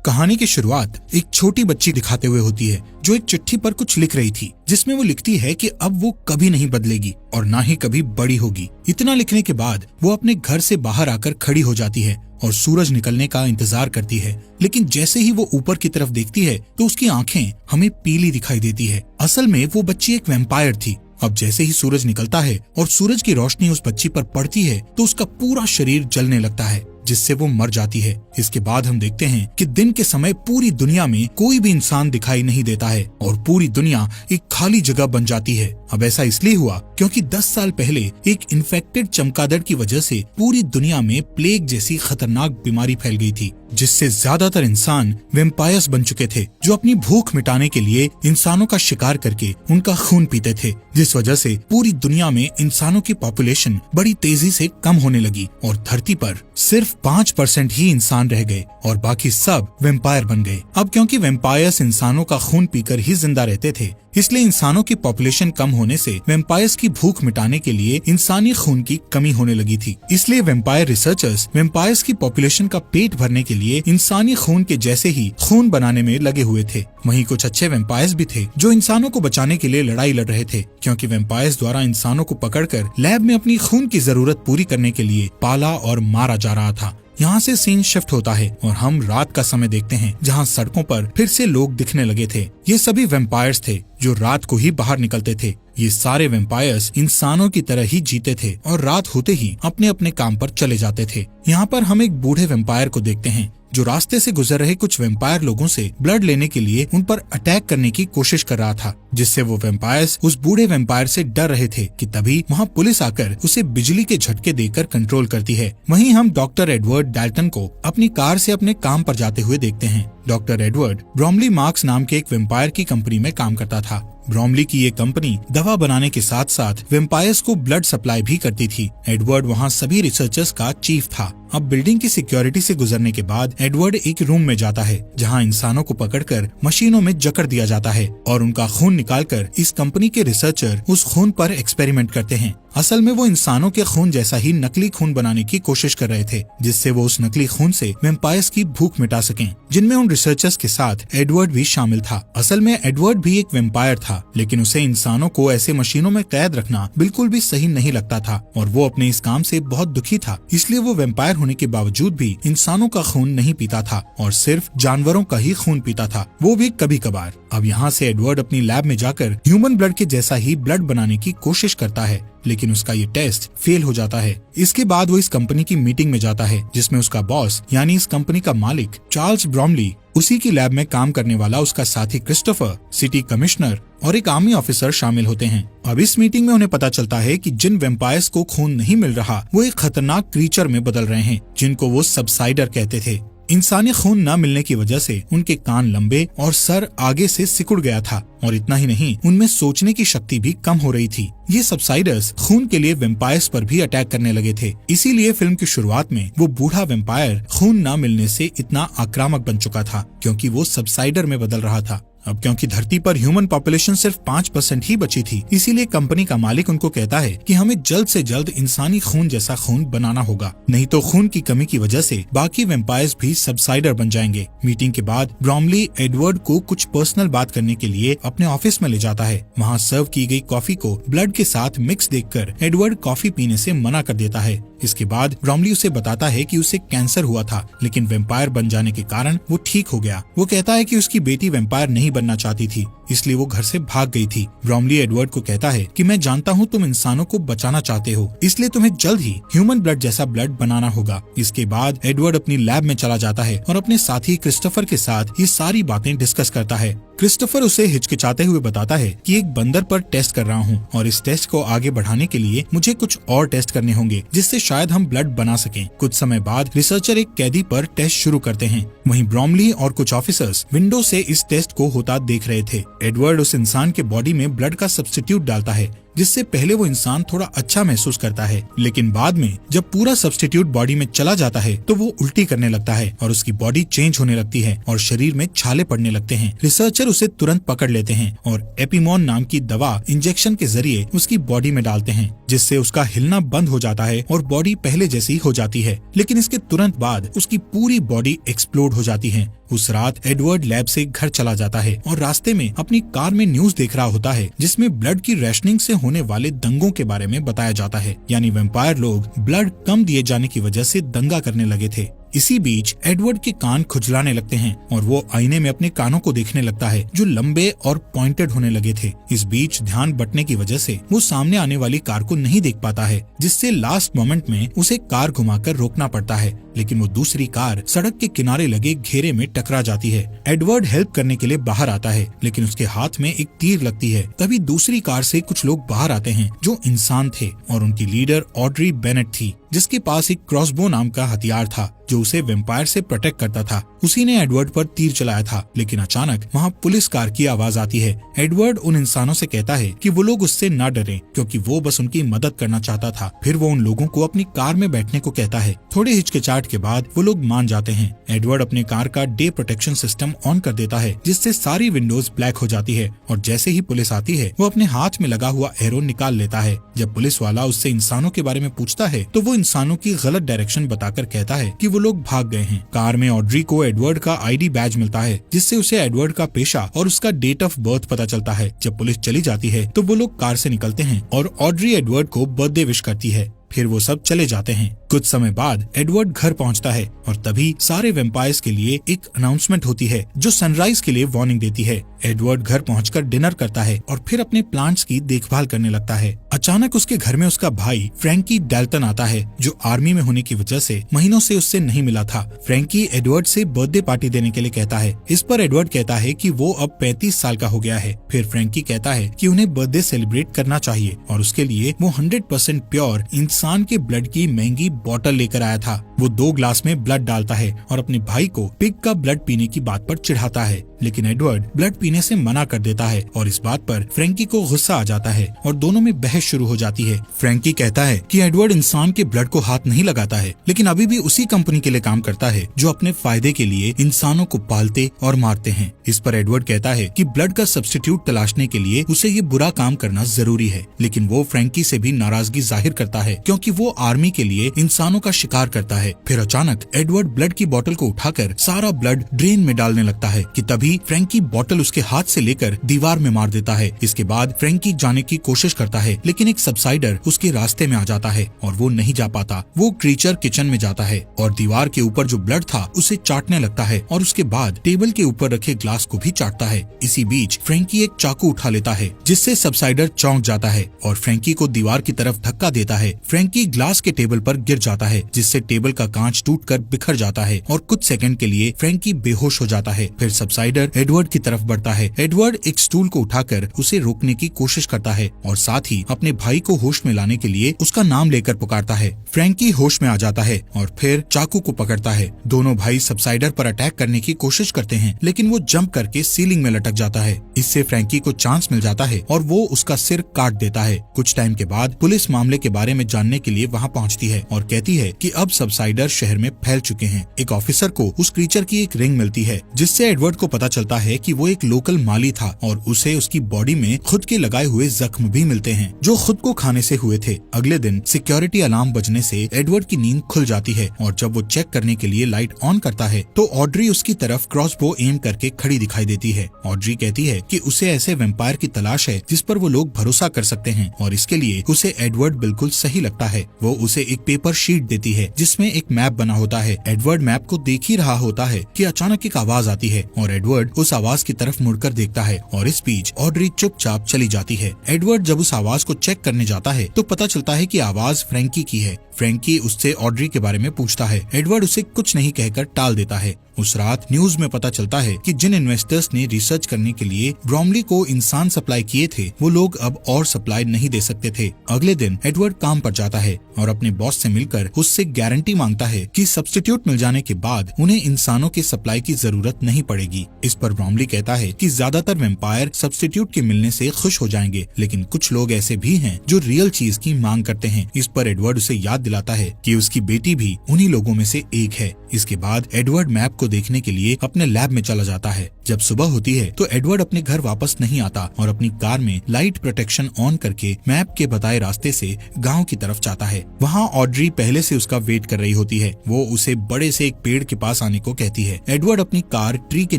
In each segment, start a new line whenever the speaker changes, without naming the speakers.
कहानी की शुरुआत एक छोटी बच्ची दिखाते हुए होती है जो एक चिट्ठी पर कुछ लिख रही थी, जिसमें वो लिखती है कि अब वो कभी नहीं बदलेगी और ना ही कभी बड़ी होगी। इतना लिखने के बाद वो अपने घर से बाहर आकर खड़ी हो जाती है और सूरज निकलने का इंतजार करती है, लेकिन जैसे ही वो ऊपर की तरफ देखती है तो उसकी आंखें हमें पीली दिखाई देती है। असल में वो बच्ची एक वैम्पायर थी। अब जैसे ही सूरज निकलता है और सूरज की रोशनी उस बच्ची पर पड़ती है तो उसका पूरा शरीर जलने लगता है, जिससे वो मर जाती है। इसके बाद हम देखते हैं कि दिन के समय पूरी दुनिया में कोई भी इंसान दिखाई नहीं देता है और पूरी दुनिया एक खाली जगह बन जाती है। अब ऐसा इसलिए हुआ क्योंकि 10 साल पहले एक इन्फेक्टेड चमगादड़ की वजह से पूरी दुनिया में प्लेग जैसी खतरनाक बीमारी फैल गई थी, जिससे ज्यादातर इंसान वैम्पायर्स बन चुके थे जो अपनी भूख मिटाने के लिए इंसानों का शिकार करके उनका खून पीते थे, जिस वजह से पूरी दुनिया में इंसानों की पॉपुलेशन बड़ी तेजी से कम होने लगी और धरती पर सिर्फ 5% ही इंसान रह गए और बाकी सब वैम्पायर बन गए। अब क्योंकि वैम्पायर्स इंसानों का खून पीकर ही जिंदा रहते थे, इसलिए इंसानों की पॉपुलेशन कम होने से वैम्पायर्स की भूख मिटाने के लिए इंसानी खून की कमी होने लगी थी। इसलिए वैम्पायर रिसर्चर्स वैम्पायर्स की पॉपुलेशन का पेट भरने के लिए इंसानी खून के जैसे ही खून बनाने में लगे हुए थे। वहीं कुछ अच्छे वैम्पायर्स भी थे जो इंसानों को बचाने के लिए लड़ाई लड़ रहे थे, क्योंकि वैम्पायर्स द्वारा इंसानों को पकड़कर लैब में अपनी खून की जरूरत पूरी करने के लिए पाला और मारा जा रहा था। यहाँ से सीन शिफ्ट होता है और हम रात का समय देखते हैं, जहाँ सड़कों पर फिर से लोग दिखने लगे थे। ये सभी वैम्पायर्स थे जो रात को ही बाहर निकलते थे। ये सारे वैम्पायर्स इंसानों की तरह ही जीते थे और रात होते ही अपने अपने काम पर चले जाते थे। यहाँ पर हम एक बूढ़े वैम्पायर को देखते हैं जो रास्ते से गुजर रहे कुछ वैम्पायर लोगों से ब्लड लेने के लिए उन पर अटैक करने की कोशिश कर रहा था, जिससे वो वैम्पायर्स उस बूढ़े वैम्पायर से डर रहे थे कि तभी वहाँ पुलिस आकर उसे बिजली के झटके देकर कंट्रोल करती है। वहीं हम डॉक्टर एडवर्ड डाल्टन को अपनी कार से अपने काम पर जाते हुए देखते हैं। डॉक्टर एडवर्ड ब्रोमली मार्क्स नाम के एक वैम्पायर की कंपनी में काम करता था। ब्रोमली की ये कंपनी दवा बनाने के साथ साथ वैम्पायर्स को ब्लड सप्लाई भी करती थी। एडवर्ड वहाँ सभी रिसर्चर्स का चीफ था। अब बिल्डिंग की सिक्योरिटी से गुजरने के बाद एडवर्ड एक रूम में जाता है जहाँ इंसानों को पकड़कर मशीनों में जकड़ दिया जाता है और उनका खून निकालकर इस कंपनी के रिसर्चर उस खून पर एक्सपेरिमेंट करते हैं। असल में वो इंसानों के खून जैसा ही नकली खून बनाने की कोशिश कर रहे थे, जिससे वो उस नकली खून से वैम्पायर्स की भूख मिटा सकें, जिनमें उन रिसर्चर्स के साथ एडवर्ड भी शामिल था। असल में एडवर्ड भी एक वैम्पायर था, लेकिन उसे इंसानों को ऐसे मशीनों में कैद रखना बिल्कुल भी सही नहीं लगता था और वो अपने इस काम से बहुत दुखी था। इसलिए वो वैम्पायर होने के बावजूद भी इंसानों का खून नहीं पीता था और सिर्फ जानवरों का ही खून पीता था, वो भी कभी कभार। अब यहाँ से एडवर्ड अपनी लैब में जाकर ह्यूमन ब्लड के जैसा ही ब्लड बनाने की कोशिश करता है, लेकिन उसका ये टेस्ट फेल हो जाता है। इसके बाद वो इस कंपनी की मीटिंग में जाता है जिसमें उसका बॉस यानी इस कंपनी का मालिक चार्ल्स ब्रोमली, उसी की लैब में काम करने वाला उसका साथी क्रिस्टोफर, सिटी कमिश्नर और एक आर्मी ऑफिसर शामिल होते हैं। अब इस मीटिंग में उन्हें पता चलता है कि जिन वैम्पायर्स को खून नहीं मिल रहा वो एक खतरनाक क्रीचर में बदल रहे हैं, जिनको वो सबसाइडर कहते थे। इंसानी खून न मिलने की वजह से उनके कान लंबे और सर आगे से सिकुड़ गया था और इतना ही नहीं, उनमें सोचने की शक्ति भी कम हो रही थी। ये सबसाइडर्स खून के लिए वैम्पायर्स पर भी अटैक करने लगे थे। इसीलिए फिल्म की शुरुआत में वो बूढ़ा वैम्पायर खून न मिलने से इतना आक्रामक बन चुका था, क्योंकि वो सबसाइडर में बदल रहा था। अब क्योंकि धरती पर ह्यूमन पॉपुलेशन सिर्फ 5% ही बची थी, इसीलिए कंपनी का मालिक उनको कहता है कि हमें जल्द से जल्द इंसानी खून जैसा खून बनाना होगा, नहीं तो खून की कमी की वजह से बाकी वैम्पायर्स भी सबसाइडर बन जाएंगे। मीटिंग के बाद ब्रोमली एडवर्ड को कुछ पर्सनल बात करने के लिए अपने ऑफिस में ले जाता है। वहाँ सर्व की गई कॉफी को ब्लड के साथ मिक्स देखकर एडवर्ड कॉफी पीने से मना कर देता है। इसके बाद ब्रोमली उसे बताता है कि उसे कैंसर हुआ था, लेकिन वैम्पायर बन जाने के कारण वो ठीक हो गया। वो कहता है कि उसकी बेटी वैम्पायर नहीं बनना चाहती थी, इसलिए वो घर से भाग गई थी। ब्रोमली एडवर्ड को कहता है कि मैं जानता हूँ तुम इंसानों को बचाना चाहते हो, इसलिए तुम्हें जल्द ही ह्यूमन ब्लड जैसा ब्लड बनाना होगा। इसके बाद एडवर्ड अपनी लैब में चला जाता है और अपने साथी क्रिस्टोफर के साथ ये सारी बातें डिस्कस करता है। क्रिस्टोफर उसे हिचकिचाते हुए बताता है कि एक बंदर पर टेस्ट कर रहा हूँ और इस टेस्ट को आगे बढ़ाने के लिए मुझे कुछ और टेस्ट करने होंगे, जिससे शायद हम ब्लड बना सकें। कुछ समय बाद रिसर्चर एक कैदी पर टेस्ट शुरू करते हैं। वहीं ब्रोमली और कुछ ऑफिसर्स विंडो से इस टेस्ट को होता देख रहे थे। एडवर्ड उस इंसान के बॉडी में ब्लड का सब्स्टिट्यूट डालता है, जिससे पहले वो इंसान थोड़ा अच्छा महसूस करता है, लेकिन बाद में जब पूरा सब्स्टिट्यूट बॉडी में चला जाता है तो वो उल्टी करने लगता है और उसकी बॉडी चेंज होने लगती है और शरीर में छाले पड़ने लगते हैं। रिसर्चर उसे तुरंत पकड़ लेते हैं और एपिमोन नाम की दवा इंजेक्शन के जरिए उसकी बॉडी में डालते हैं, जिससे उसका हिलना बंद हो जाता है और बॉडी पहले जैसी हो जाती है। लेकिन इसके तुरंत बाद उसकी पूरी बॉडी एक्सप्लोड हो जाती है। उस रात एडवर्ड लैब से घर चला जाता है और रास्ते में अपनी कार में न्यूज देख रहा होता है, जिसमें ब्लड की रैशनिंग से होने वाले दंगों के बारे में बताया जाता है। यानी वैम्पायर लोग ब्लड कम दिए जाने की वजह से दंगा करने लगे थे। इसी बीच एडवर्ड के कान खुजलाने लगते हैं और वो आईने में अपने कानों को देखने लगता है जो लंबे और पॉइंटेड होने लगे थे। इस बीच ध्यान बंटने की वजह से वो सामने आने वाली कार को नहीं देख पाता है, जिससे लास्ट मोमेंट में उसे कार घुमाकर रोकना पड़ता है। लेकिन वो दूसरी कार सड़क के किनारे लगे घेरे में टकरा जाती है। एडवर्ड हेल्प करने के लिए बाहर आता है, लेकिन उसके हाथ में एक तीर लगती है। तभी दूसरी कार से कुछ लोग बाहर आते हैं जो इंसान थे और उनकी लीडर ऑड्री बेनेट थी, जिसके पास एक क्रॉसबो नाम का हथियार था जो उसे वैम्पायर से प्रोटेक्ट करता था। उसी ने एडवर्ड पर तीर चलाया था। लेकिन अचानक वहाँ पुलिस कार की आवाज आती है। एडवर्ड उन इंसानों से कहता है कि वो लोग उससे न डरें, क्योंकि वो बस उनकी मदद करना चाहता था। फिर वो उन लोगों को अपनी कार में बैठने को कहता है। थोड़े हिचकिचाहट के बाद वो लोग मान जाते हैं। एडवर्ड अपने कार का डे प्रोटेक्शन सिस्टम ऑन कर देता है, जिससे सारी विंडोज ब्लैक हो जाती है और जैसे ही पुलिस आती है वो अपने हाथ में लगा हुआ एरो निकाल लेता है। जब पुलिस वाला उससे इंसानों के बारे में पूछता है तो वो इंसानों की गलत डायरेक्शन बताकर कहता है कि वो लोग भाग गए हैं। कार में ऑड्री को एडवर्ड का आईडी बैज मिलता है, जिससे उसे एडवर्ड का पेशा और उसका डेट ऑफ बर्थ पता चलता है। जब पुलिस चली जाती है तो वो लोग कार से निकलते हैं और ऑड्री एडवर्ड को बर्थडे विश करती है। फिर वो सब चले जाते हैं। कुछ समय बाद एडवर्ड घर पहुंचता है और तभी सारे वैम्पायर्स के लिए एक अनाउंसमेंट होती है जो सनराइज के लिए वार्निंग देती है। एडवर्ड घर पहुंचकर डिनर करता है और फिर अपने प्लांट्स की देखभाल करने लगता है। अचानक उसके घर में उसका भाई फ्रैंकी डेल्टन आता है, जो आर्मी में होने की वजह से महीनों से उससे नहीं मिला था। फ्रैंकी एडवर्ड से बर्थडे पार्टी देने के लिए कहता है। इस पर एडवर्ड कहता है कि वो अब 35 साल का हो गया है। फिर फ्रैंकी कहता है कि उन्हें बर्थडे सेलिब्रेट करना चाहिए और उसके लिए वो 100% प्योर इंसान के ब्लड की महंगी बॉटल लेकर आया था। वो 2 ग्लास में ब्लड डालता है और अपने भाई को पिग का ब्लड पीने की बात पर चिढ़ाता है, लेकिन एडवर्ड ब्लड पीने से मना कर देता है और इस बात पर फ्रैंकी को गुस्सा आ जाता है और दोनों में बहस शुरू हो जाती है। फ्रैंकी कहता है कि एडवर्ड इंसान के ब्लड को हाथ नहीं लगाता है, लेकिन अभी भी उसी कंपनी के लिए काम करता है जो अपने फायदे के लिए इंसानों को पालते और मारते हैं। इस पर एडवर्ड कहता है कि ब्लड का सब्स्टिट्यूट तलाशने के लिए उसे ये बुरा काम करना जरूरी है, लेकिन वो फ्रैंकी से भी नाराजगी जाहिर करता है क्योंकि वो आर्मी के लिए इंसानों का शिकार करता है। फिर अचानक एडवर्ड ब्लड की बोतल को उठाकर सारा ब्लड ड्रेन में डालने लगता है कि तभी फ्रैंकी बोतल उसके हाथ से लेकर दीवार में मार देता है। इसके बाद फ्रैंकी जाने की कोशिश करता है, लेकिन एक सबसाइडर उसके रास्ते में आ जाता है और वो नहीं जा पाता। वो क्रीचर किचन में जाता है और दीवार के ऊपर जो ब्लड था उसे चाटने लगता है और उसके बाद टेबल के ऊपर रखे ग्लास को भी चाटता है। इसी बीच फ्रैंकी एक चाकू उठा लेता है, जिससे सबसाइडर चौंक जाता है और फ्रैंकी को दीवार की तरफ धक्का देता है। फ्रैंकी ग्लास के टेबल पर गिर जाता है, जिससे टेबल का कांच टूटकर बिखर जाता है और कुछ सेकंड के लिए फ्रैंकी बेहोश हो जाता है। फिर सबसाइडर एडवर्ड की तरफ बढ़ता है। एडवर्ड एक स्टूल को उठाकर उसे रोकने की कोशिश करता है और साथ ही अपने भाई को होश में लाने के लिए उसका नाम लेकर पुकारता है। फ्रैंकी होश में आ जाता है और फिर चाकू को पकड़ता है। दोनों भाई सबसाइडर पर अटैक करने की कोशिश करते हैं, लेकिन वो जंप करके सीलिंग में लटक जाता है। इससे फ्रैंकी को चांस मिल जाता है और वो उसका सिर काट देता है। कुछ टाइम के बाद पुलिस मामले के बारे में जानने के लिए वहाँ पहुँचती है और कहती है कि अब सबसाइडर शहर में फैल चुके हैं। एक ऑफिसर को उस क्रीचर की एक रिंग मिलती है, जिससे एडवर्ड को पता चलता है कि वो एक लोकल माली था और उसे उसकी बॉडी में खुद के लगाए हुए जख्म भी मिलते हैं, जो खुद को खाने से हुए थे। अगले दिन सिक्योरिटी अलार्म बजने से एडवर्ड की नींद खुल जाती है और जब वो चेक करने के लिए लाइट ऑन करता है तो ऑड्री उसकी तरफ क्रॉसबो एम करके खड़ी दिखाई देती है। ऑड्री कहती है कि उसे ऐसे वैम्पायर की तलाश है जिस पर वो लोग भरोसा कर सकते हैं और इसके लिए उसे एडवर्ड बिल्कुल सही लगता है। वो उसे एक पेपर शीट देती है जिसमें एक मैप बना होता है। एडवर्ड मैप को देख ही रहा होता है कि अचानक एक आवाज आती है और एडवर्ड उस आवाज की तरफ मुड़कर देखता है और इस बीच ऑड्री चुपचाप चली जाती है। एडवर्ड जब उस आवाज को चेक करने जाता है तो पता चलता है कि आवाज फ्रैंकी की है। फ्रैंकी उससे ऑड्री के बारे में पूछता है। एडवर्ड उसे कुछ नहीं कहकर टाल देता है। उस रात न्यूज में पता चलता है कि जिन इन्वेस्टर्स ने रिसर्च करने के लिए ब्रॉमली को इंसान सप्लाई किए थे, वो लोग अब और सप्लाई नहीं दे सकते थे। अगले दिन एडवर्ड काम पर जाता है और अपने बॉस से मिलकर उससे गारंटी मांगता है कि सब्स्टिट्यूट मिल जाने के बाद उन्हें इंसानों के सप्लाई की जरूरत नहीं पड़ेगी। इस पर ब्रॉमली कहता है कि ज्यादातर वेम्पायर सब्स्टिट्यूट के मिलने से खुश हो जाएंगे, लेकिन कुछ लोग ऐसे भी हैं जो रियल चीज की मांग करते हैं। इस पर एडवर्ड उसे याद दिलाता है कि उसकी बेटी भी उन्हीं लोगों में से एक है। इसके बाद एडवर्ड मैप को देखने के लिए अपने लैब में चला जाता है। जब सुबह होती है तो एडवर्ड अपने घर वापस नहीं आता और अपनी कार में लाइट प्रोटेक्शन ऑन करके मैप के बताए रास्ते से गांव की तरफ जाता है। वहाँ ऑड्री पहले से उसका वेट कर रही होती है। वो उसे बड़े से एक पेड़ के पास आने को कहती है। एडवर्ड अपनी कार ट्री के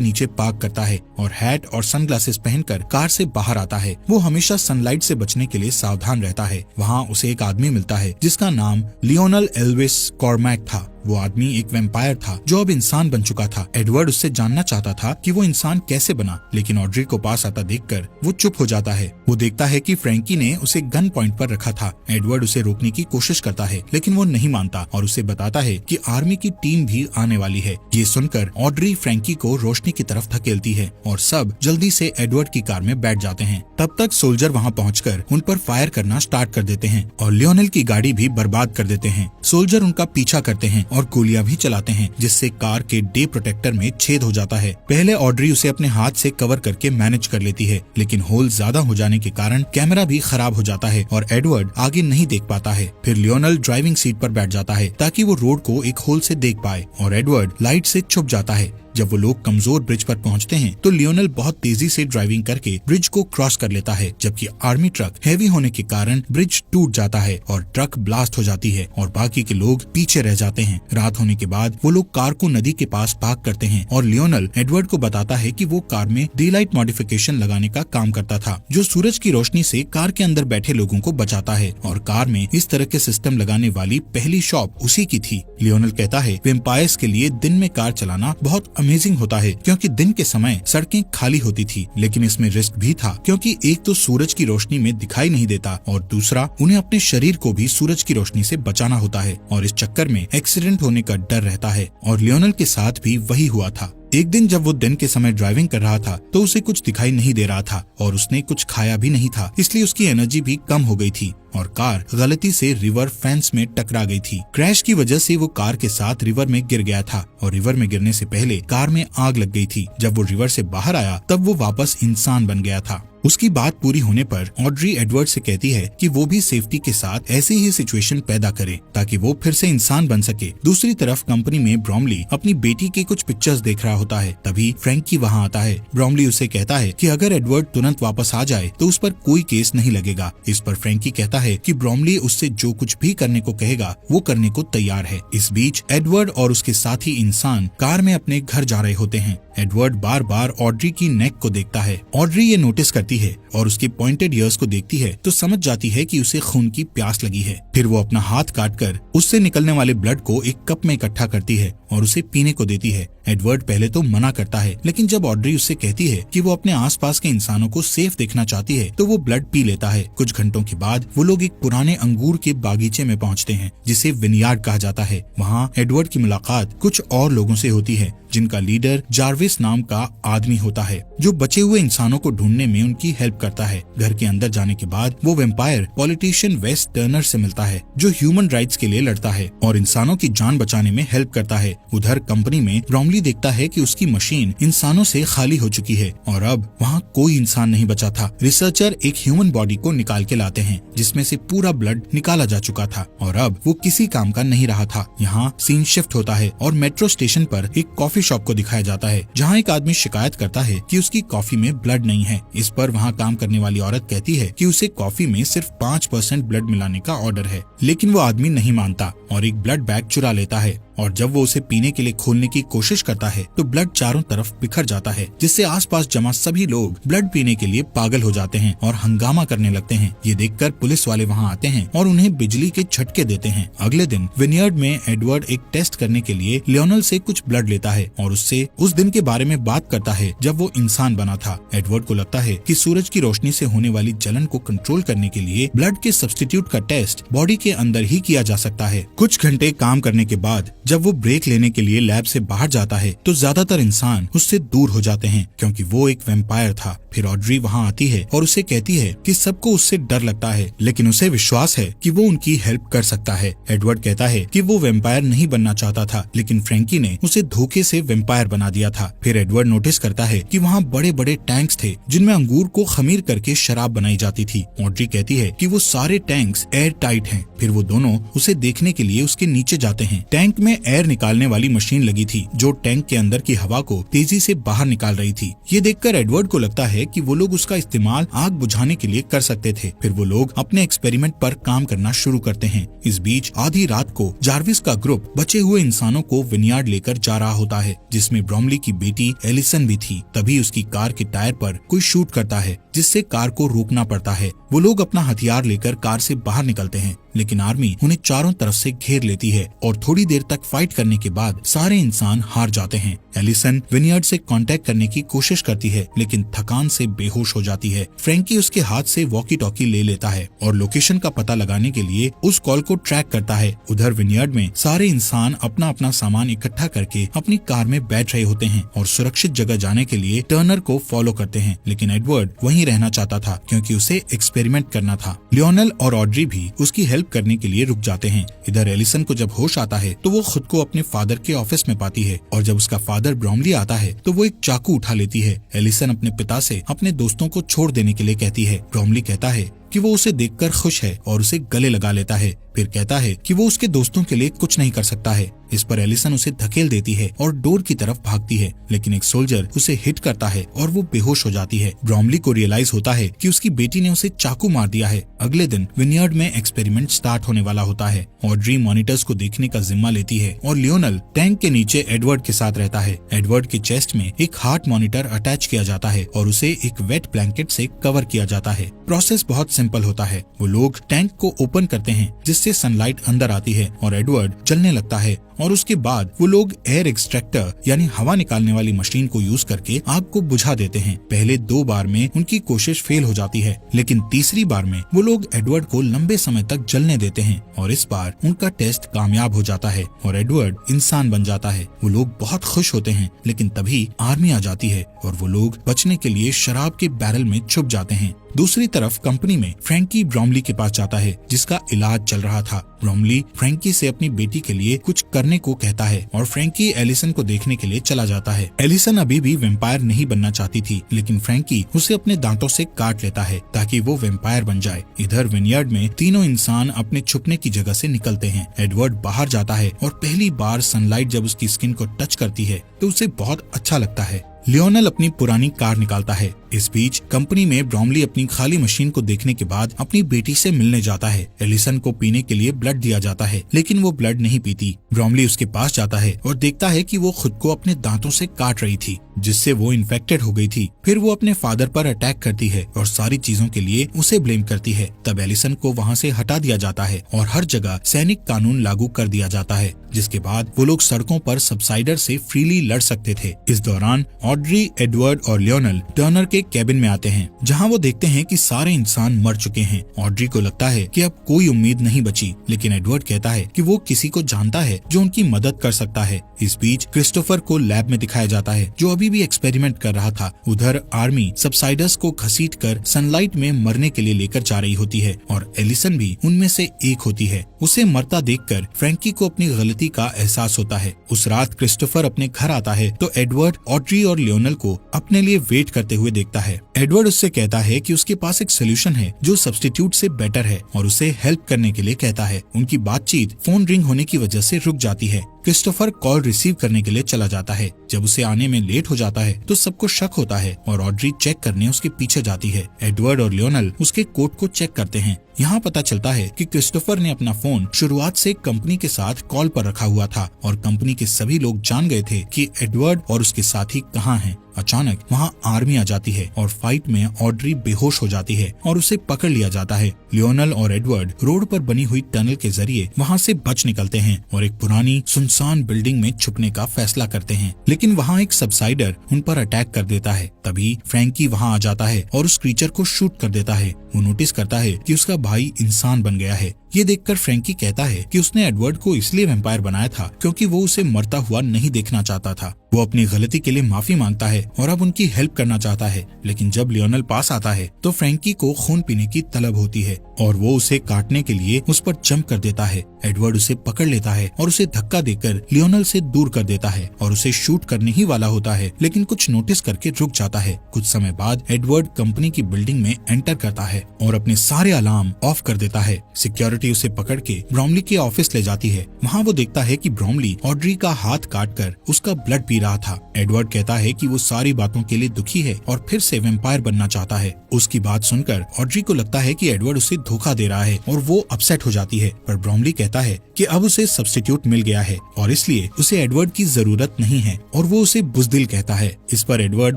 नीचे पार्क करता है और हैट और सनग्लासेस पहनकर कार से बाहर आता है। वो हमेशा सनलाइट से बचने के लिए सावधान रहता है। वहाँ उसे एक आदमी मिलता है जिसका नाम लियोनल एल्विस कॉर्मैक था। वो आदमी एक वैम्पायर था जो अब इंसान बन चुका था। एडवर्ड उससे जानना चाहता था कि वो इंसान कैसे बना, लेकिन ऑड्री को पास आता देखकर वो चुप हो जाता है। वो देखता है कि फ्रैंकी ने उसे गन पॉइंट पर रखा था। एडवर्ड उसे रोकने की कोशिश करता है, लेकिन वो नहीं मानता और उसे बताता है कि आर्मी की टीम भी आने वाली है। ये सुनकर ऑड्री फ्रैंकी को रोशनी की तरफ धकेलती है और सब जल्दी से एडवर्ड की कार में बैठ जाते हैं। तब तक सोल्जर वहाँ पहुँचकर उन पर फायर करना स्टार्ट कर देते हैं और लियोनेल की गाड़ी भी बर्बाद कर देते हैं। सोल्जर उनका पीछा करते हैं और गोलियां भी चलाते हैं, जिससे कार के डे प्रोटेक्टर में छेद हो जाता है। पहले ऑड्री उसे अपने हाथ से कवर करके मैनेज कर लेती है, लेकिन होल ज्यादा हो जाने के कारण कैमरा भी खराब हो जाता है और एडवर्ड आगे नहीं देख पाता है। फिर लियोनेल ड्राइविंग सीट पर बैठ जाता है ताकि वो रोड को एक होल से देख पाए और एडवर्ड लाइट से छुप जाता है। जब वो लोग कमजोर ब्रिज पर पहुंचते हैं तो लियोनेल बहुत तेजी से ड्राइविंग करके ब्रिज को क्रॉस कर लेता है, जबकि आर्मी ट्रक हैवी होने के कारण ब्रिज टूट जाता है और ट्रक ब्लास्ट हो जाती है और बाकी के लोग पीछे रह जाते हैं। रात होने के बाद वो लोग कार को नदी के पास पार्क करते हैं और लियोनेल एडवर्ड को बताता है कि वो कार में डे लाइट मॉडिफिकेशन लगाने का काम करता था, जो सूरज की रोशनी से कार के अंदर बैठे लोगों को बचाता है और कार में इस तरह के सिस्टम लगाने वाली पहली शॉप उसी की थी। लियोनेल कहता है वेम्पायर्स के लिए दिन में कार चलाना बहुत अमेजिंग होता है, क्योंकि दिन के समय सड़कें खाली होती थी, लेकिन इसमें रिस्क भी था, क्योंकि एक तो सूरज की रोशनी में दिखाई नहीं देता और दूसरा उन्हें अपने शरीर को भी सूरज की रोशनी से बचाना होता है और इस चक्कर में एक्सीडेंट होने का डर रहता है। और लियोनेल के साथ भी वही हुआ था। एक दिन जब वो दिन के समय ड्राइविंग कर रहा था तो उसे कुछ दिखाई नहीं दे रहा था और उसने कुछ खाया भी नहीं था, इसलिए उसकी एनर्जी भी कम हो गई थी और कार गलती से रिवर फेंस में टकरा गई थी। क्रैश की वजह से वो कार के साथ रिवर में गिर गया था और रिवर में गिरने से पहले कार में आग लग गई थी। जब वो रिवर से बाहर आया तब वो वापस इंसान बन गया था। उसकी बात पूरी होने पर ऑड्री एडवर्ड से कहती है कि वो भी सेफ्टी के साथ ऐसी ही सिचुएशन पैदा करे ताकि वो फिर से इंसान बन सके। दूसरी तरफ कंपनी में ब्रॉमली अपनी बेटी के कुछ पिक्चर्स देख रहा होता है, तभी फ्रैंकी वहाँ आता है। ब्रॉमली उसे कहता है कि अगर एडवर्ड तुरंत वापस आ जाए तो उस पर कोई केस नहीं लगेगा। इस पर फ्रैंकी कहता है कि ब्रॉमली उससे जो कुछ भी करने को कहेगा वो करने को तैयार है। इस बीच एडवर्ड और उसके साथी इंसान कार में अपने घर जा रहे होते हैं। एडवर्ड बार बार ऑड्री की नेक को देखता है। ऑड्री ये नोटिस करती है और उसके पॉइंटेड ईयर्स को देखती है तो समझ जाती है कि उसे खून की प्यास लगी है। फिर वो अपना हाथ काटकर उससे निकलने वाले ब्लड को एक कप में इकट्ठा करती है और उसे पीने को देती है। एडवर्ड पहले तो मना करता है, लेकिन जब ऑड्री उससे कहती है कि वो अपने आसपास के इंसानों को सेफ देखना चाहती है तो वो ब्लड पी लेता है। कुछ घंटों के बाद वो लोग एक पुराने अंगूर के बागीचे में पहुंचते हैं जिसे विनयार्ड कहा जाता है। वहाँ एडवर्ड की मुलाकात कुछ और लोगों से होती है जिनका लीडर जार्विस नाम का आदमी होता है, जो बचे हुए इंसानों को ढूंढने में उनकी हेल्प करता है। घर के अंदर जाने के बाद वो वेम्पायर पॉलिटिशियन वेस टर्नर से मिलता है, जो ह्यूमन राइट्स के लिए लड़ता है और इंसानों की जान बचाने में हेल्प करता है। उधर कंपनी में ब्रॉमली देखता है कि उसकी मशीन इंसानों से खाली हो चुकी है और अब वहाँ कोई इंसान नहीं बचा था। रिसर्चर एक ह्यूमन बॉडी को निकाल के लाते हैं जिसमें से पूरा ब्लड निकाला जा चुका था और अब वो किसी काम का नहीं रहा था। यहाँ सीन शिफ्ट होता है और मेट्रो स्टेशन पर एक कॉफी शॉप को दिखाया जाता है जहाँ एक आदमी शिकायत करता है कि उसकी कॉफी में ब्लड नहीं है। इस पर वहाँ काम करने वाली औरत कहती है कि उसे कॉफी में सिर्फ 5% ब्लड मिलाने का ऑर्डर है, लेकिन वो आदमी नहीं मानता और एक ब्लड बैग चुरा लेता है और जब वो उसे पीने के लिए खोलने की कोशिश करता है तो ब्लड चारों तरफ बिखर जाता है, जिससे आसपास जमा सभी लोग ब्लड पीने के लिए पागल हो जाते हैं और हंगामा करने लगते हैं। ये देखकर पुलिस वाले वहाँ आते हैं और उन्हें बिजली के झटके देते हैं। अगले दिन विनयार्ड में एडवर्ड एक टेस्ट करने के लिए लियोनेल से कुछ ब्लड लेता है और उससे उस दिन के बारे में बात करता है जब वो इंसान बना था। एडवर्ड को लगता है कि सूरज की रोशनी से होने वाली जलन को कंट्रोल करने के लिए ब्लड के सब्स्टिट्यूट का टेस्ट बॉडी के अंदर ही किया जा सकता है। कुछ घंटे काम करने के बाद जब वो ब्रेक लेने के लिए लैब से बाहर जाता है तो ज्यादातर इंसान उससे दूर हो जाते हैं क्योंकि वो एक वैम्पायर था। फिर ऑड्री वहाँ आती है और उसे कहती है कि सबको उससे डर लगता है, लेकिन उसे विश्वास है कि वो उनकी हेल्प कर सकता है। एडवर्ड कहता है कि वो वैम्पायर नहीं बनना चाहता था, लेकिन फ्रैंकी ने उसे धोखे से वैम्पायर बना दिया था। फिर एडवर्ड नोटिस करता है कि वहाँ बड़े बड़े टैंक्स थे जिनमें अंगूर को खमीर करके शराब बनाई जाती थी। ऑड्री कहती है कि वो सारे टैंक्स एयर टाइट हैं। फिर वो दोनों उसे देखने के लिए उसके नीचे जाते हैं। टैंक में एयर निकालने वाली मशीन लगी थी जो टैंक के अंदर की हवा को तेजी से बाहर निकाल रही थी। ये देखकर एडवर्ड को लगता है कि वो लोग उसका इस्तेमाल आग बुझाने के लिए कर सकते थे। फिर वो लोग अपने एक्सपेरिमेंट पर काम करना शुरू करते हैं। इस बीच आधी रात को जार्विस का ग्रुप बचे हुए इंसानों को विनयार्ड लेकर जा रहा होता है, जिसमें ब्रोमली की बेटी एलिसन भी थी। तभी उसकी कार के टायर पर कोई शूट करता है, जिससे कार को रोकना पड़ता है। वो लोग अपना हथियार लेकर कार से बाहर निकलते हैं, लेकिन आर्मी उन्हें चारों तरफ से घेर लेती है और थोड़ी देर तक फाइट करने के बाद सारे इंसान हार जाते हैं। एलिसन विनयार्ड से कांटेक्ट करने की कोशिश करती है, लेकिन थकान से बेहोश हो जाती है। फ्रैंकी उसके हाथ से वॉकी टॉकी ले लेता है और लोकेशन का पता लगाने के लिए उस कॉल को ट्रैक करता है। उधर विनयार्ड में सारे इंसान अपना अपना सामान इकट्ठा करके अपनी कार में बैठ रहे होते हैं और सुरक्षित जगह जाने के लिए टर्नर को फॉलो करते हैं, लेकिन एडवर्ड वहीं रहना चाहता था क्योंकि उसे एक्सपेरिमेंट करना था। लियोनेल और ऑड्री भी उसकी हेल्प करने के लिए रुक जाते हैं। इधर एलिसन को जब होश आता है तो वो खुद को अपने फादर के ऑफिस में पाती है और जब उसका फादर ब्रोमली आता है तो वो एक चाकू उठा लेती है। एलिसन अपने पिता से अपने दोस्तों को छोड़ देने के लिए कहती है। ब्रोमली कहता है कि वो उसे देखकर खुश है और उसे गले लगा लेता है। फिर कहता है कि वो उसके दोस्तों के लिए कुछ नहीं कर सकता है। इस पर एलिसन उसे धकेल देती है और डोर की तरफ भागती है, लेकिन एक सोल्जर उसे हिट करता है और वो बेहोश हो जाती है। ब्रोमली को रियलाइज होता है कि उसकी बेटी ने उसे चाकू मार दिया है। अगले दिन विनयार्ड में एक्सपेरिमेंट स्टार्ट होने वाला होता है। ऑड्री मॉनिटर्स को देखने का जिम्मा लेती है और लियोनेल टैंक के नीचे एडवर्ड के साथ रहता है। एडवर्ड के चेस्ट में एक हार्ट मॉनिटर अटैच किया जाता है और उसे एक वेट ब्लैंकेट से कवर किया जाता है। प्रोसेस बहुत सिंपल होता है। वो लोग टैंक को ओपन करते हैं जिससे सनलाइट अंदर आती है और एडवर्ड चलने लगता है और उसके बाद वो लोग एयर एक्सट्रैक्टर यानी हवा निकालने वाली मशीन को यूज करके आग को बुझा देते हैं। पहले 2 बार में उनकी कोशिश फेल हो जाती है, लेकिन तीसरी बार में वो लोग एडवर्ड को लंबे समय तक जलने देते हैं और इस बार उनका टेस्ट कामयाब हो जाता है और एडवर्ड इंसान बन जाता है। वो लोग बहुत खुश होते हैं, लेकिन तभी आर्मी आ जाती है और वो लोग बचने के लिए शराब के बैरल में छुप जाते हैं। दूसरी तरफ कंपनी में फ्रैंकी ब्रोमली के पास जाता है जिसका इलाज चल रहा था। ब्रोमली फ्रैंकी से अपनी बेटी के लिए कुछ करने को कहता है और फ्रैंकी एलिसन को देखने के लिए चला जाता है। एलिसन अभी भी वैम्पायर नहीं बनना चाहती थी, लेकिन फ्रैंकी उसे अपने दांतों से काट लेता है ताकि वो वैम्पायर बन जाए। इधर विनयार्ड में तीनों इंसान अपने छुपने की जगह से निकलते हैं। एडवर्ड बाहर जाता है और पहली बार सनलाइट जब उसकी स्किन को टच करती है तो उसे बहुत अच्छा लगता है। लियोनेल अपनी पुरानी कार निकालता है। इस बीच कंपनी में ब्रोमली अपनी खाली मशीन को देखने के बाद अपनी बेटी से मिलने जाता है। एलिसन को पीने के लिए ब्लड दिया जाता है, लेकिन वो ब्लड नहीं पीती। ब्रोमली उसके पास जाता है और देखता है कि वो खुद को अपने दांतों से काट रही थी, जिससे वो इन्फेक्टेड हो गई थी। फिर वो अपने फादर पर अटैक करती है और सारी चीजों के लिए उसे ब्लेम करती है। तब एलिसन को वहाँ से हटा दिया जाता है और हर जगह सैनिक कानून लागू कर दिया जाता है, जिसके बाद वो लोग सड़कों पर सबसाइडर से फ्रीली लड़ सकते थे। इस दौरान ऑड्री, एडवर्ड और लियोनेल टर्नर के कैबिन में आते हैं, जहां वो देखते हैं कि सारे इंसान मर चुके हैं। ऑड्री को लगता है कि अब कोई उम्मीद नहीं बची, लेकिन एडवर्ड कहता है कि वो किसी को जानता है जो उनकी मदद कर सकता है। इस बीच क्रिस्टोफर को लैब में दिखाया जाता है जो अभी भी एक्सपेरिमेंट कर रहा था। उधर आर्मी सबसाइडर्स को घसीटकर सनलाइट में मरने के लिए लेकर जा रही होती है और एलिसन भी उनमें से एक होती है। उसे मरता देखकर फ्रैंकी को अपनी गलती का एहसास होता है। उस रात क्रिस्टोफर अपने घर आता है तो एडवर्ड ऑड्री और लियोनेल को अपने लिए वेट करते हुए देखता है। एडवर्ड उससे कहता है कि उसके पास एक सोल्यूशन है जो सब्स्टिट्यूट से बेटर है और उसे हेल्प करने के लिए कहता है। उनकी बातचीत फोन रिंग होने की वजह से रुक जाती है। क्रिस्टोफर कॉल रिसीव करने के लिए चला जाता है। जब उसे आने में लेट हो जाता है तो सबको शक होता है और ऑड्री चेक करने उसके पीछे जाती है। एडवर्ड और लियोनेल उसके कोट को चेक करते हैं। यहाँ पता चलता है कि क्रिस्टोफर ने अपना फोन शुरुआत से कंपनी के साथ कॉल पर रखा हुआ था और कंपनी के सभी लोग जान गए थे कि एडवर्ड और उसके साथी कहाँ हैं। अचानक वहाँ आर्मी आ जाती है और फाइट में ऑड्री बेहोश हो जाती है और उसे पकड़ लिया जाता है। लियोनेल और एडवर्ड रोड पर बनी हुई टनल के जरिए वहाँ से बच निकलते हैं और एक पुरानी सुनसान बिल्डिंग में छुपने का फैसला करते हैं, लेकिन वहाँ एक सबसाइडर उन पर अटैक कर देता है। तभी फ्रैंकी वहाँ आ जाता है और उस क्रीचर को शूट कर देता है। वो नोटिस करता है कि उसका भाई इंसान बन गया है। ये देखकर फ्रैंकी कहता है कि उसने एडवर्ड को इसलिए वैम्पायर बनाया था क्योंकि वो उसे मरता हुआ नहीं देखना चाहता था। वो अपनी गलती के लिए माफी मांगता है और अब उनकी हेल्प करना चाहता है, लेकिन जब लियोनल पास आता है तो फ्रैंकी को खून पीने की तलब होती है और वो उसे काटने के लिए उस पर जंप कर देता है। एडवर्ड उसे पकड़ लेता है और उसे धक्का देकर लियोनल से दूर कर देता है और उसे शूट करने ही वाला होता है, लेकिन कुछ नोटिस करके रुक जाता है। कुछ समय बाद एडवर्ड कंपनी की बिल्डिंग में एंटर करता है और अपने सारे अलार्म ऑफ कर देता है। सिक्योरिटी उसे पकड़ के ब्रॉमली के ऑफिस ले जाती है। वहाँ वो देखता है कि ब्रॉमली ऑड्री का हाथ काटकर उसका ब्लड पी रहा था। एडवर्ड कहता है कि वो सारी बातों के लिए दुखी है और फिर से वैम्पायर बनना चाहता है। उसकी बात सुनकर ऑड्री को लगता है कि एडवर्ड उसे धोखा दे रहा है और वो अपसेट हो जाती है, पर ब्रॉमली कहता है कि अब उसे सब्स्टिट्यूट मिल गया है और इसलिए उसे एडवर्ड की जरूरत नहीं है और वो उसे बुज़दिल कहता है। इस पर एडवर्ड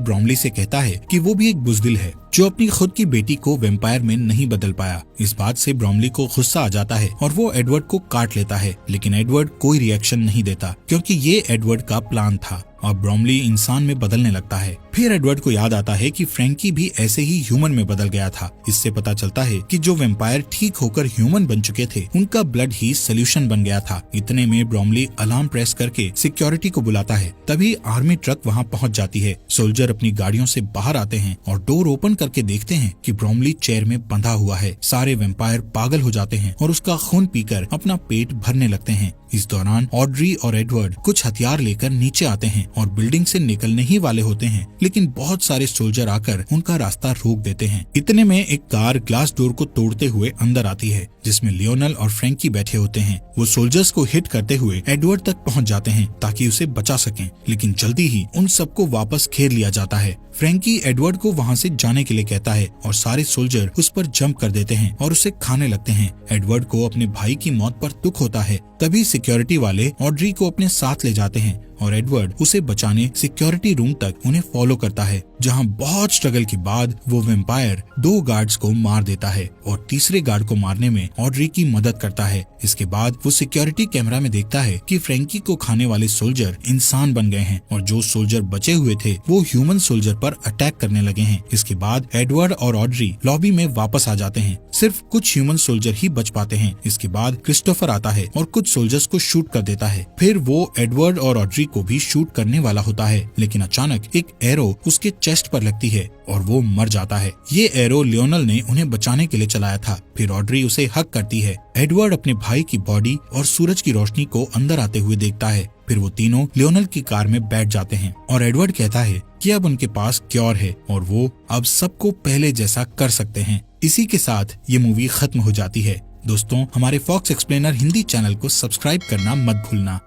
ब्रॉमली से कहता है कि वो भी एक बुज़दिल है जो अपनी खुद की बेटी को वैम्पायर में नहीं बदल पाया। इस बात से ब्रॉमली को गुस्सा आ जाता है और वो एडवर्ड को काट लेता है, लेकिन एडवर्ड कोई रिएक्शन नहीं देता क्योंकि ये एडवर्ड का प्लान था। अब ब्रॉमली इंसान में बदलने लगता है। फिर एडवर्ड को याद आता है कि फ्रैंकी भी ऐसे ही ह्यूमन में बदल गया था। इससे पता चलता है कि जो वैम्पायर ठीक होकर ह्यूमन बन चुके थे उनका ब्लड ही सोल्यूशन बन गया था। इतने में ब्रॉमली अलार्म प्रेस करके सिक्योरिटी को बुलाता है। तभी आर्मी ट्रक वहाँ पहुँच जाती है। सोल्जर अपनी गाड़ियों से बाहर आते हैं और डोर ओपन करके देखते हैं कि ब्रॉमली चेयर में बंधा हुआ है। सारे वैम्पायर पागल हो जाते हैं और उसका खून पीकर अपना पेट भरने लगते हैं। इस दौरान ऑड्री और एडवर्ड कुछ हथियार लेकर नीचे आते हैं और बिल्डिंग से निकलने ही वाले होते हैं, लेकिन बहुत सारे सोल्जर आकर उनका रास्ता रोक देते हैं। इतने में एक कार ग्लास डोर को तोड़ते हुए अंदर आती है, जिसमें लियोनल और फ्रैंकी बैठे होते हैं। वो सोल्जर्स को हिट करते हुए एडवर्ड तक पहुंच जाते हैं ताकि उसे बचा सकें, लेकिन जल्दी ही उन सबको वापस घेर लिया जाता है। फ्रैंकी एडवर्ड को वहां से जाने के लिए कहता है और सारे सोल्जर उस पर जंप कर देते हैं और उसे खाने लगते हैं। एडवर्ड को अपने भाई की मौत पर दुख होता है। तभी सिक्योरिटी वाले ऑड्री को अपने साथ ले जाते हैं और एडवर्ड उसे बचाने सिक्योरिटी रूम तक उन्हें फॉलो करता है, जहां बहुत स्ट्रगल के बाद वो वैम्पायर 2 गार्ड्स को मार देता है और तीसरे गार्ड को मारने में ऑड्री की मदद करता है। इसके बाद वो सिक्योरिटी कैमरा में देखता है कि फ्रैंकी को खाने वाले सोल्जर इंसान बन गए हैं और जो सोल्जर बचे हुए थे वो ह्यूमन सोल्जर पर अटैक करने लगे हैं। इसके बाद एडवर्ड और ऑड्री लॉबी में वापस आ जाते हैं। सिर्फ कुछ ह्यूमन सोल्जर ही बच पाते हैं। इसके बाद क्रिस्टोफर आता है और कुछ सोल्जर्स को शूट कर देता है। फिर वो एडवर्ड और ऑड्री को भी शूट करने वाला होता है, लेकिन अचानक एक एरो उसके चेस्ट पर लगती है और वो मर जाता है। ये एरो लियोनल ने उन्हें बचाने के लिए चलाया था। फिर ऑड्री उसे हक करती है। एडवर्ड अपने भाई की बॉडी और सूरज की रोशनी को अंदर आते हुए देखता है। फिर वो तीनों लियोनल की कार में बैठ जाते हैं और एडवर्ड कहता है कि अब उनके पास क्योर है और वो अब सबको पहले जैसा कर सकते हैं। इसी के साथ ये मूवी खत्म हो जाती है। दोस्तों, हमारे फॉक्स एक्सप्लेनर हिंदी चैनल को सब्सक्राइब करना मत भूलना।